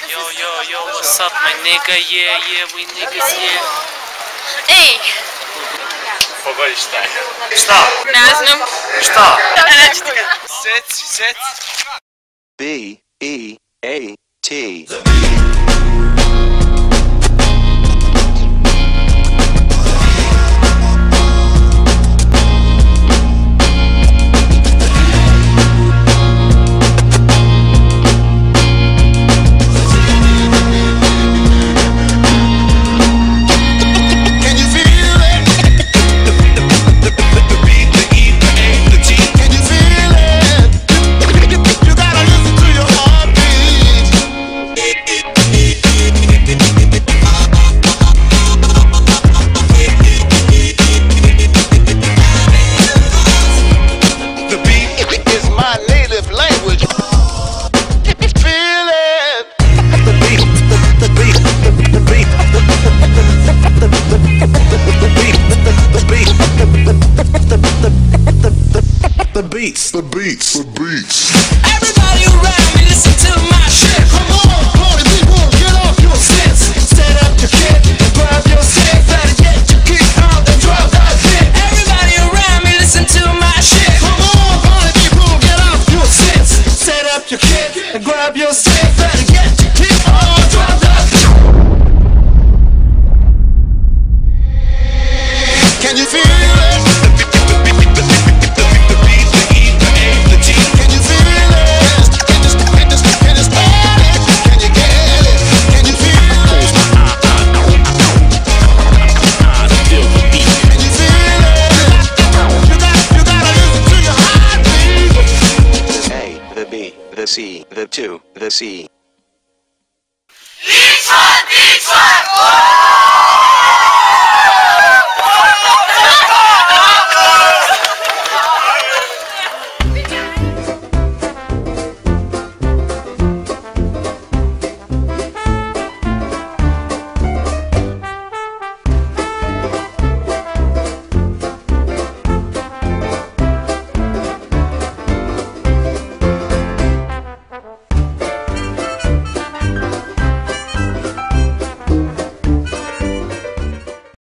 Yo, what's up, my nigga? Yeah, we niggas, yeah. Эй! Погоди, читай. Что? Не знам. Что? Set. B-E-A-T. The beats. Everybody around me, listen to my shit. Come on, party people, get off your sits. Set up your kit and grab your stick. Better get your kick out and drop that shit. Everybody around me, listen to my shit. Come on, party people, get off your sits. Set up your kit and grab your stick. Better get your kick out and drop that shit. Can you feel it? The C, the 2, the C. Beachfront!